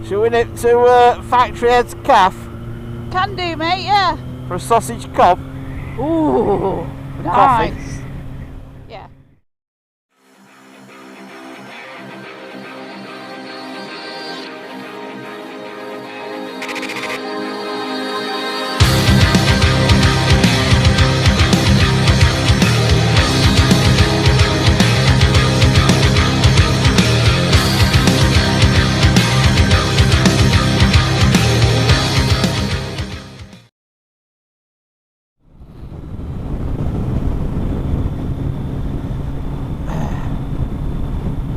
Shall we nip to Factory Head's Caff Can do, mate, yeah. for a sausage cob? Ooh, Coffee. nice. Yeah.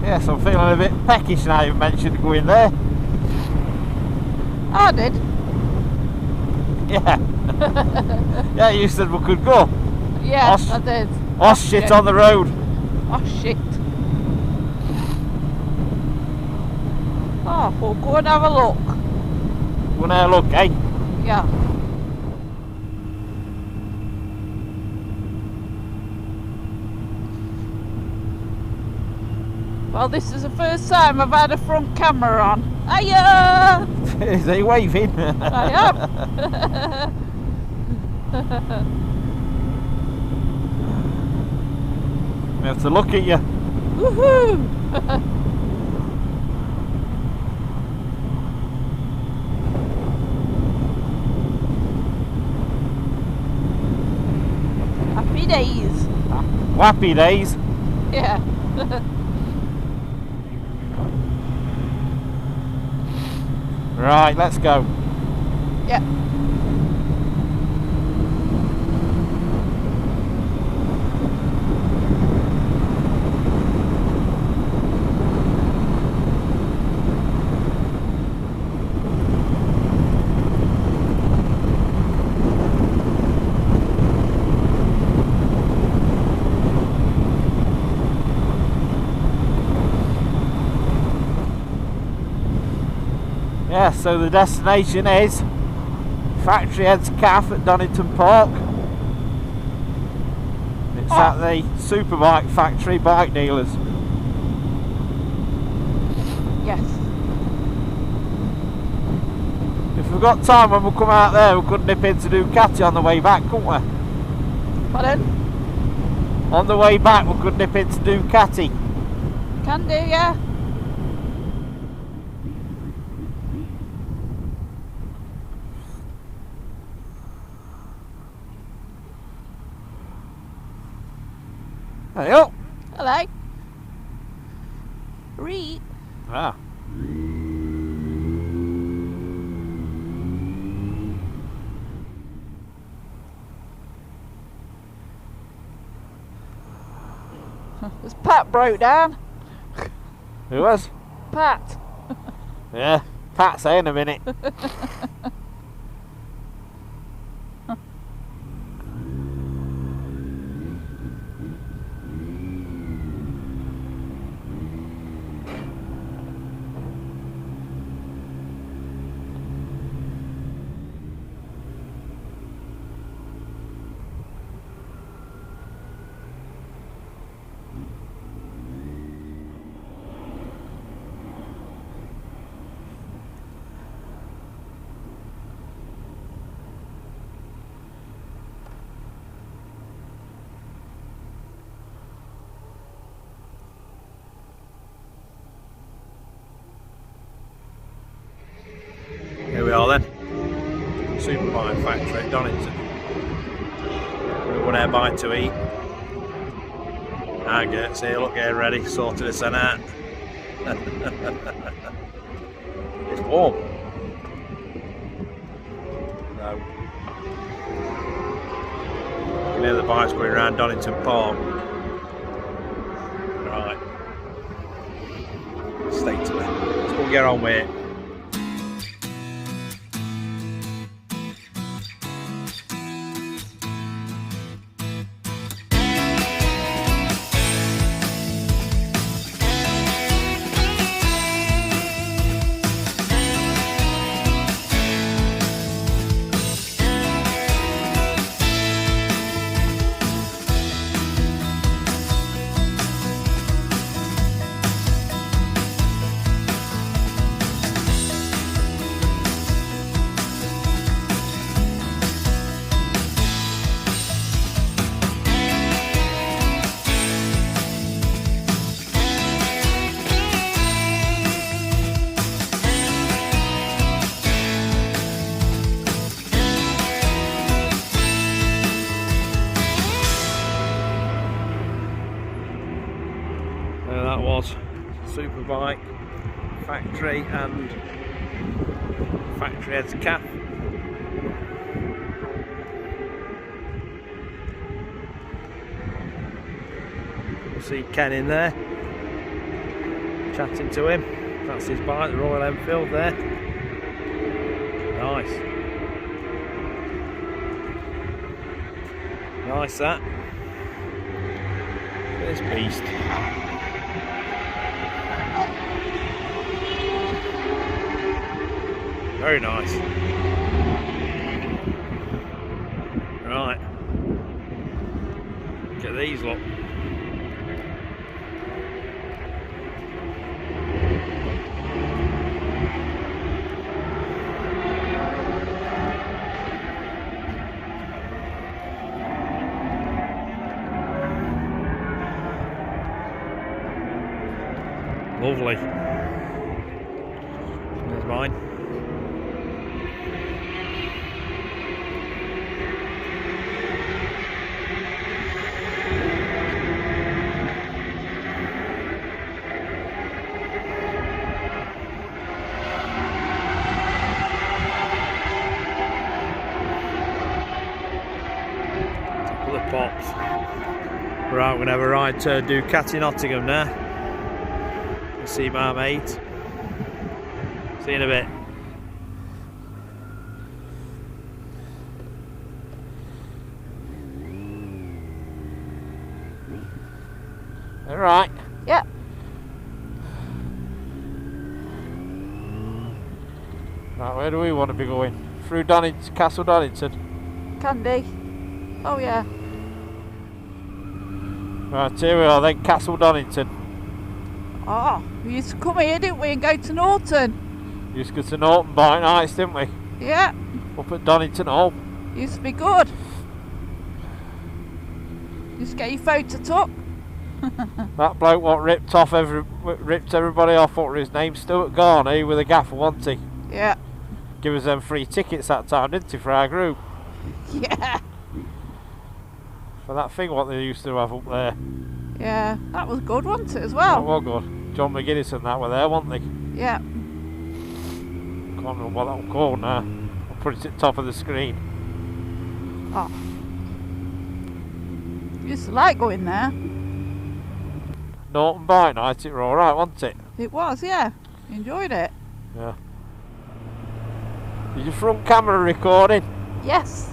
Yes, I'm feeling a bit peckish now you've mentioned going there. I did. Yeah. Yeah, you said we could go. Yeah, Osh- I did. Oh shit on the road. Oh shit. Oh, we'll go and have a look. Go and have a look, eh? Yeah. Well, this is the first time I've had a front camera on. Hiya! Is he waving? I am. We have to look at you. Woohoo! Happy days. Happy days. Yeah. Right, let's go. Yeah. Yeah, so the destination is Factory Head's Caff at Donington Park. It's at the Superbike Factory bike dealers. Yes. If we've got time when we come out there, we could nip into Ducati on the way back, couldn't we? Pardon? On the way back, we could nip into Ducati. Can do, yeah. Hey up! Hello. Reet. Ah. This Pat broke down. Who was? Pat. Yeah, Pat's here in a minute. Here we are then. Superbike Factory at Donington. We're going there bite to eat. Our Gert's here, look, getting ready, sorted us out. It's warm. So, you can hear the bikes going around Donington Park. Right. Stay to me. Let's go and get on with it. Superbike factory and factory heads cap. See Ken in there chatting to him. That's his bike, the Royal Enfield there. Nice. Nice that. Look at this beast. Very nice. Right. Look at these lot. Lovely. There's mine. Couple of pops. Right, we're going to have a ride to Ducati Nottingham now. See my mate. See you in a bit. All right. Yeah. Right, where do we want to be going? Through Donington, Castle Donington. Candy. Oh yeah. Right, here we are then, Castle Donington. Oh, we used to come here, didn't we, and go to Norton? Used to go to Norton bike nights, didn't we? Yeah. Up at Donington Hall. Used to be good. Used to get your photo took. That bloke what ripped everybody off, what was his name? Stuart Garney with a gaffer, wasn't he? Yeah. Give us them free tickets that time, didn't he, for our group? Yeah. For that thing what they used to have up there. Yeah, that was good, wasn't it, as well? That was good. John McGuinness and that were there, weren't they? Yeah. Can't remember what that was called now. I'll put it at the top of the screen. Oh. Used to like going there. Norton bike night, it were alright, wasn't it? It was, yeah. Enjoyed it. Yeah. Is your front camera recording? Yes.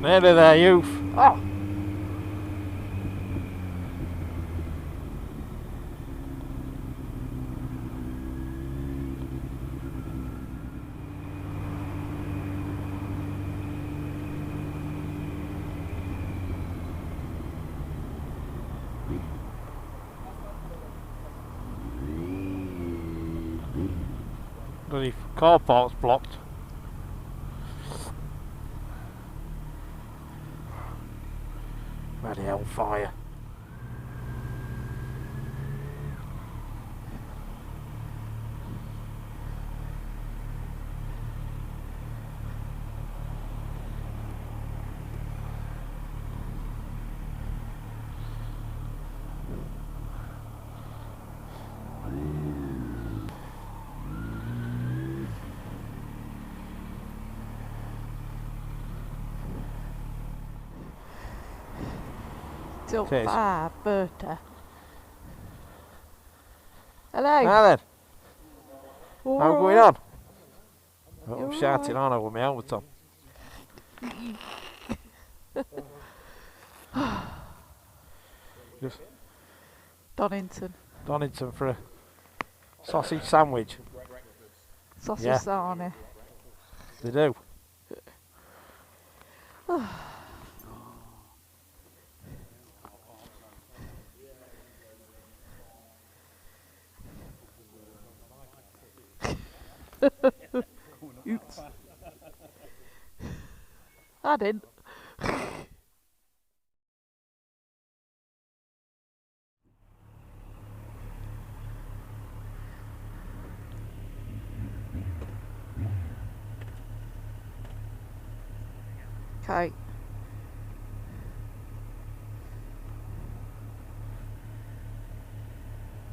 Nearly there, youth. Oh. Bloody car park's blocked. Bloody hellfire. Till Cheers. 5, Berta. Hello. Now then, All how going right. on? Oh, You're I'm shouting all on with my helmet on. Just Donington. Donington for a sausage sandwich. Sausage Yeah. sarnie. They do. Oops. I didn't. Okay.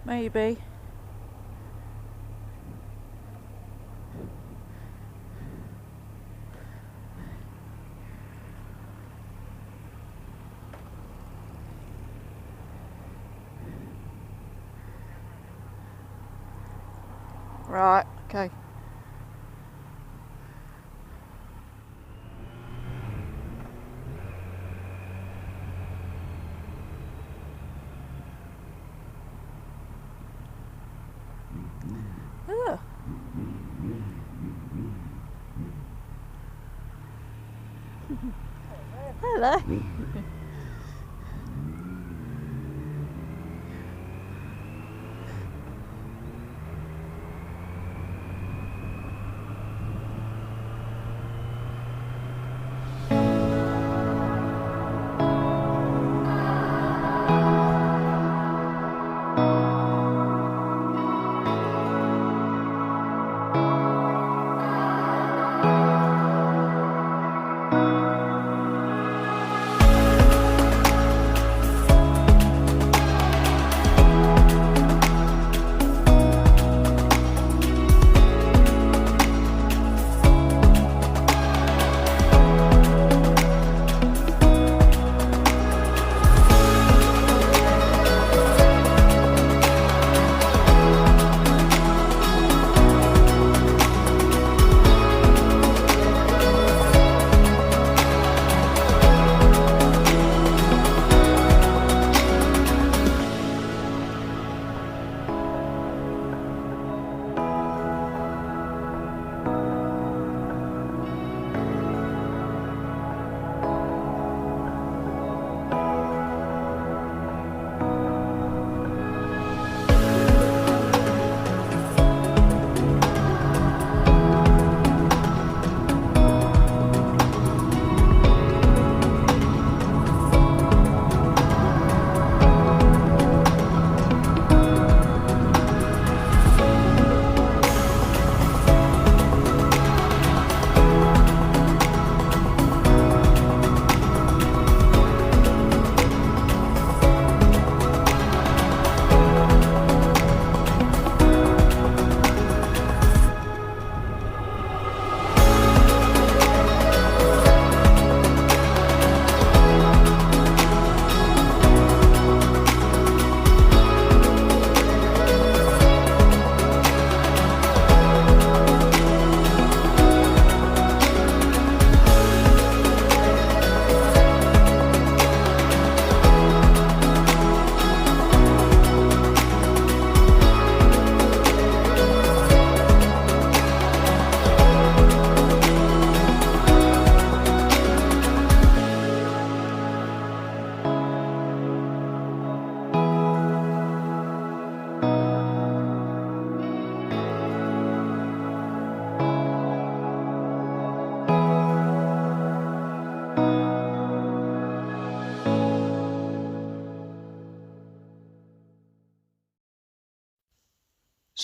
Maybe. Right, okay. Oh. Hello.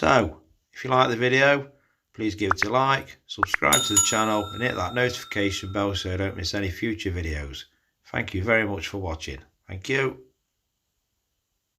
So, if you like the video, please give it a like, subscribe to the channel and hit that notification bell so you don't miss any future videos. Thank you very much for watching. Thank you.